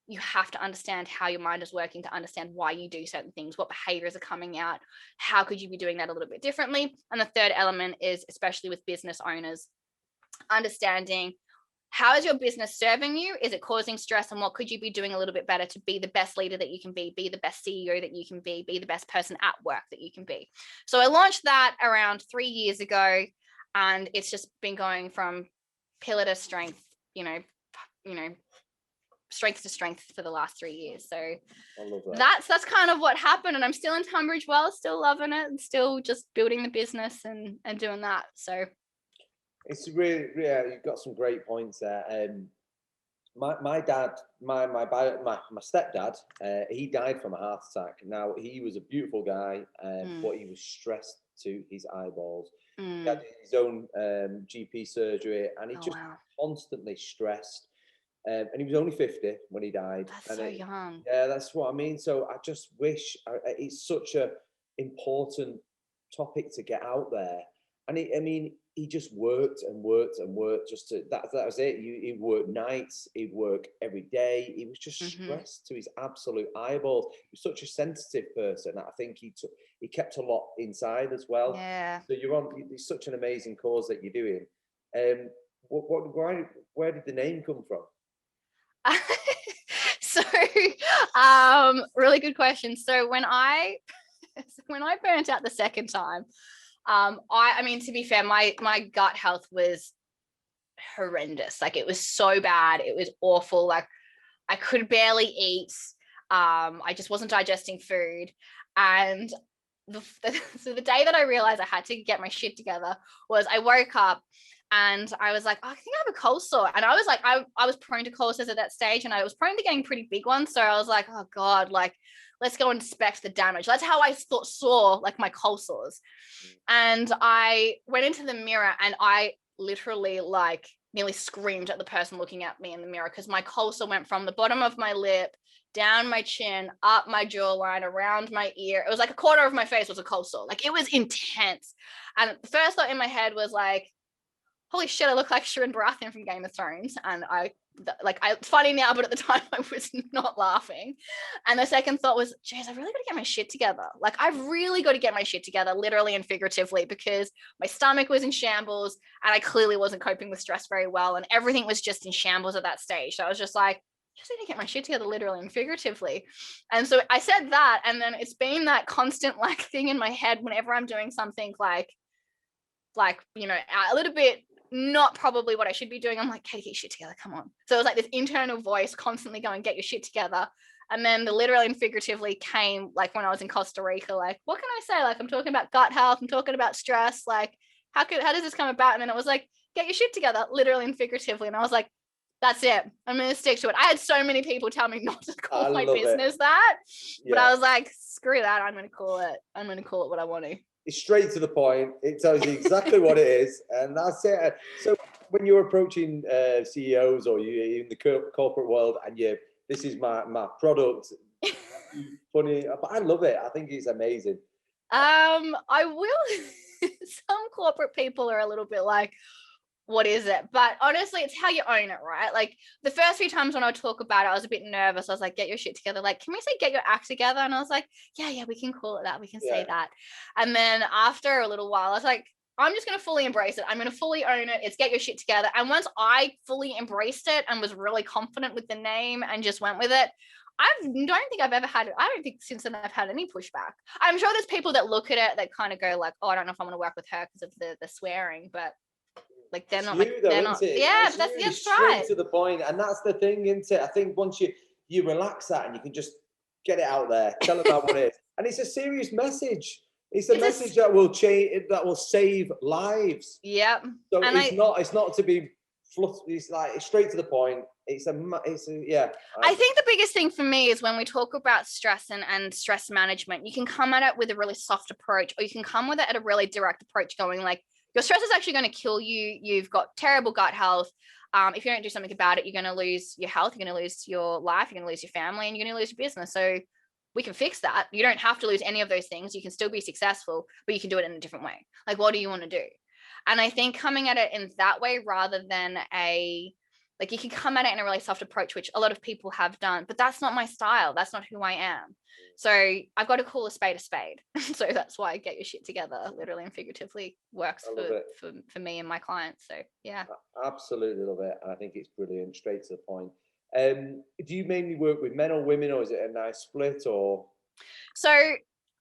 you have to understand how your mind is working to understand why you do certain things, what behaviors are coming out, how could you be doing that a little bit differently. And the third element is, especially with business owners, understanding how is your business serving you? Is it causing stress? And what could you be doing a little bit better to be the best leader that you can be the best CEO that you can be the best person at work that you can be. So I launched that around 3 years ago, and it's just been going from pillar to strength, strength to strength for the last 3 years. So I love that. That's kind of what happened. And I'm still in Tunbridge Wells, still loving it, and still just building the business and doing that. So it's really, you've got some great points there. My dad, my stepdad, he died from a heart attack. Now, he was a beautiful guy, but he was stressed to his eyeballs. He had his own GP surgery, and he constantly stressed. And he was only 50 when he died. That's so young. Yeah, that's what I mean. So I just wish, it's such a important topic to get out there. And he just worked and worked and worked just to, that was it. He'd work nights, he'd work every day. He was just stressed to his absolute eyeballs. He was such a sensitive person. I think he kept a lot inside as well. Yeah. So it's such an amazing cause that you're doing. Where did the name come from? So, really good question. So when I burnt out the second time, I mean, to be fair, my gut health was horrendous. Like, it was so bad. It was awful. Like, I could barely eat. I just wasn't digesting food. And so the day that I realized I had to get my shit together was I woke up and I was like, oh, I think I have a cold sore. And I was like, I was prone to cold sores at that stage, and I was prone to getting pretty big ones. So I was like, oh God, like, let's go inspect the damage. That's how I saw like my cold sores. And I went into the mirror and I literally like nearly screamed at the person looking at me in the mirror, because my cold sore went from the bottom of my lip, down my chin, up my jawline, around my ear. It was like a quarter of my face was a cold sore. Like, it was intense. And the first thought in my head was like, holy shit, I look like Shirin Baratheon from Game of Thrones. And it's funny now, but at the time I was not laughing. And the second thought was, geez, I've really got to get my shit together. Like, I've really got to get my shit together, literally and figuratively, because my stomach was in shambles and I clearly wasn't coping with stress very well. And everything was just in shambles at that stage. So I was just like, just need to get my shit together, literally and figuratively. And so I said that. And then it's been that constant like thing in my head whenever I'm doing something like, you know, a little bit not probably what I should be doing. I'm like, Katie, get your shit together, come on. So it was like this internal voice constantly going, get your shit together. And then the literally and figuratively came like when I was in Costa Rica, like, what can I say? Like, I'm talking about gut health, I'm talking about stress, like, how does this come about? And then it was like, get your shit together, literally and figuratively. And I was like, that's it, I'm gonna stick to it. I had so many people tell me not to call my business that, but I was like, screw that, I'm gonna call it what I want to. It's straight to the point. It tells you exactly what it is, and that's it. So when you're approaching CEOs or you in the corporate world, and this is my product, funny, but I love it. I think it's amazing. I will. Some corporate people are a little bit like, what is it? But honestly, it's how you own it, right? Like, the first few times when I would talk about it, I was a bit nervous. I was like, get your shit together. Like, can we say get your act together? And I was like, yeah, we can call it that. We can say that. And then after a little while, I was like, I'm just going to fully embrace it. I'm going to fully own it. It's get your shit together. And once I fully embraced it and was really confident with the name and just went with it, I don't think since then I've had any pushback. I'm sure there's people that look at it that kind of go like, oh, I don't know if I'm going to work with her because of the swearing, but like they're not like, they're not. Yeah, but that's right. To the point, and that's the thing, isn't it? I think once you relax that and you can just get it out there, tell about what it is, and it's a serious message. It's a message that will change, that will save lives. Yep. So it's not to be fluff. It's like straight to the point. I think the biggest thing for me is when we talk about stress and stress management, you can come at it with a really soft approach, or you can come with it at a really direct approach, going like, your stress is actually going to kill you. You've got terrible gut health. If you don't do something about it, you're going to lose your health. You're going to lose your life. You're going to lose your family, and you're going to lose your business. So we can fix that. You don't have to lose any of those things. You can still be successful, but you can do it in a different way. Like, what do you want to do? And I think coming at it in that way, rather than you can come at it in a really soft approach, which a lot of people have done, but that's not my style. That's not who I am. So I've got to call a spade a spade. So that's why get your shit together, literally and figuratively, works for me and my clients. So yeah. I absolutely love it. And I think it's brilliant, straight to the point. Do you mainly work with men or women, or is it a nice split? Or so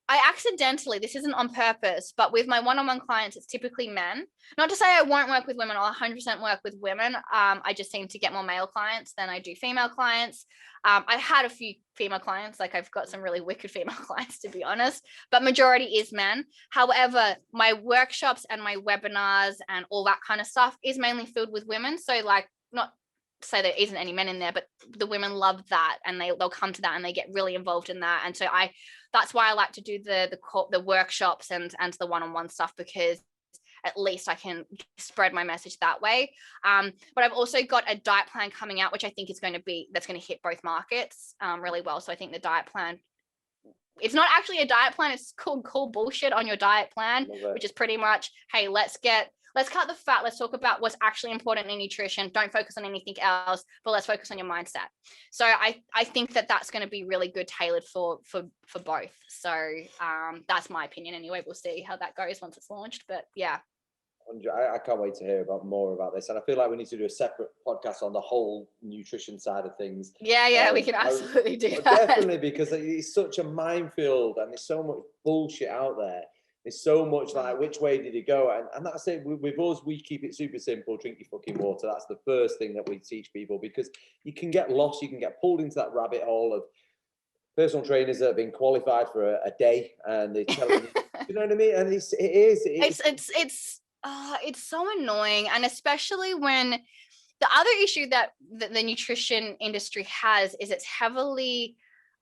I accidentally, this isn't on purpose, but with my one-on-one clients, it's typically men. Not to say I won't work with women. I'll 100% work with women. I just seem to get more male clients than I do female clients. I had a few female clients, like I've got some really wicked female clients, to be honest, but majority is men. However, my workshops and my webinars and all that kind of stuff is mainly filled with women. So like, not to say there isn't any men in there, but the women love that, and they'll come to that and they get really involved in that. And so that's why I like to do the workshops and the one-on-one stuff, because at least I can spread my message that way. But I've also got a diet plan coming out, which I think that's going to hit both markets really well. So I think the diet plan, it's not actually a diet plan. It's called Cool Bullshit on Your Diet Plan, which is pretty much, hey, let's get let's cut the fat. Let's talk about what's actually important in nutrition. Don't focus on anything else, but let's focus on your mindset. So I think that that's going to be really good tailored for both. So that's my opinion anyway. We'll see how that goes once it's launched, but yeah. I can't wait to hear more about this, and I feel like we need to do a separate podcast on the whole nutrition side of things. Yeah, we can absolutely do that. Definitely, because it's such a minefield, and there's so much bullshit out there. There's so much like, which way did it go? And that's it. With us, we keep it super simple. Drink your fucking water. That's the first thing that we teach people, because you can get lost. You can get pulled into that rabbit hole of personal trainers that have been qualified for a day, and they tell you, you know what I mean? And it's so annoying, and especially when the other issue that the nutrition industry has is it's heavily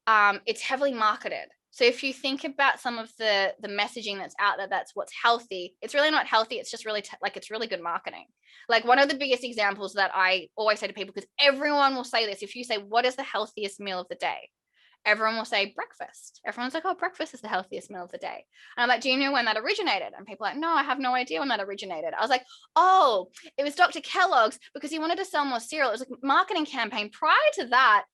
marketed. So if you think about some of the messaging that's out there, that's what's healthy. It's really not healthy. It's just really it's really good marketing. Like one of the biggest examples that I always say to people, because everyone will say this, if you say, what is the healthiest meal of the day? Everyone will say breakfast. Everyone's like, oh, breakfast is the healthiest meal of the day. And I'm like, do you know when that originated? And people are like, no, I have no idea when that originated. I was like, oh, it was Dr. Kellogg's because he wanted to sell more cereal. It was a marketing campaign. Prior to that,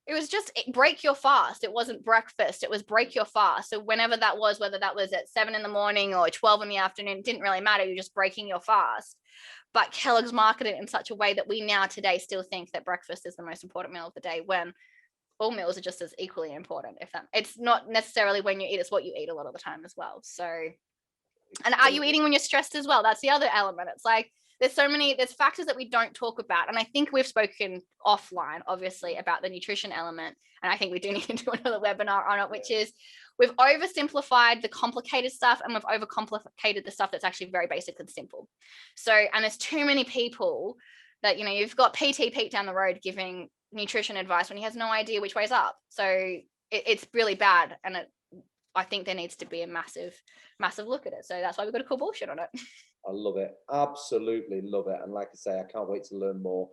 it was just break your fast. It wasn't breakfast. It was break your fast. So whenever that was, whether that was at 7 a.m. or 12 in the afternoon, it didn't really matter. You're just breaking your fast. But Kellogg's marketed it in such a way that we now today still think that breakfast is the most important meal of the day, when all meals are just as equally important. It's not necessarily when you eat, it's what you eat a lot of the time as well. So, and are you eating when you're stressed as well? That's the other element. It's like there's factors that we don't talk about, and I think we've spoken offline obviously about the nutrition element, and I think we do need to do another webinar on it, which is we've oversimplified the complicated stuff and we've overcomplicated the stuff that's actually very basic and simple. So, and there's too many people that, you've got PT Pete down the road giving nutrition advice when he has no idea which way's up. So it's really bad, and I think there needs to be a massive look at it. So that's why we've got to call bullshit on it. I love it. Absolutely love it. And like I say, I can't wait to learn more.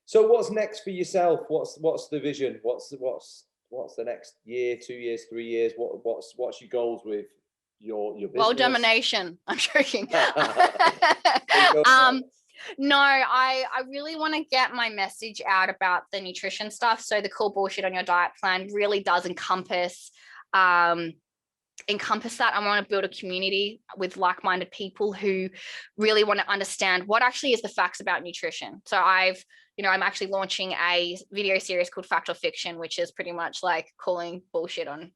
So what's next for yourself? What's the vision? What's the next year, 2 years, 3 years? What's your goals with your business? World domination. I'm joking. No, I really want to get my message out about the nutrition stuff. So the Call Bullshit on Your Diet plan really does encompass that. I want to build a community with like-minded people who really want to understand what actually is the facts about nutrition. So I'm actually launching a video series called Fact or Fiction, which is pretty much like calling bullshit on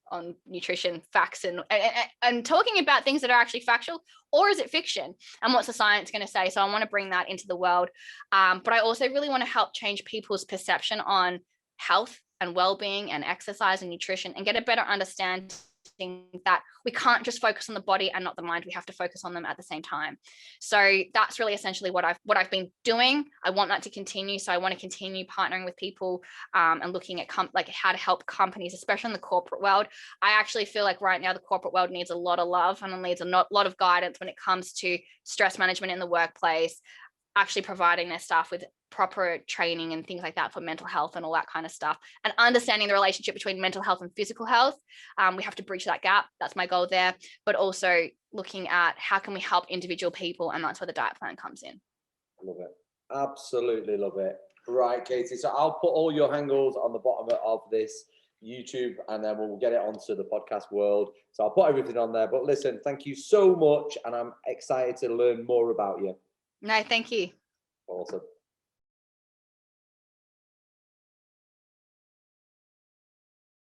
nutrition facts and talking about things that are actually factual, or is it fiction, and what's the science going to say. So I want to bring that into the world. But I also really want to help change people's perception on health and well-being and exercise and nutrition, and get a better understanding that we can't just focus on the body and not the mind. We have to focus on them at the same time. So that's really essentially what I've been doing. I want that to continue. So I want to continue partnering with people and looking at how to help companies, especially in the corporate world. I actually feel like right now the corporate world needs a lot of love and needs a lot of guidance when it comes to stress management in the workplace, actually providing their staff with proper training and things like that for mental health and all that kind of stuff, and understanding the relationship between mental health and physical health. We have to bridge that gap. That's my goal there. But also looking at how can we help individual people, and that's where the diet plan comes in. Love it. Absolutely love it. Right, Katie. So I'll put all your handles on the bottom of this YouTube, and then we'll get it onto the podcast world. So I'll put everything on there. But listen, thank you so much, and I'm excited to learn more about you. No, thank you. Awesome.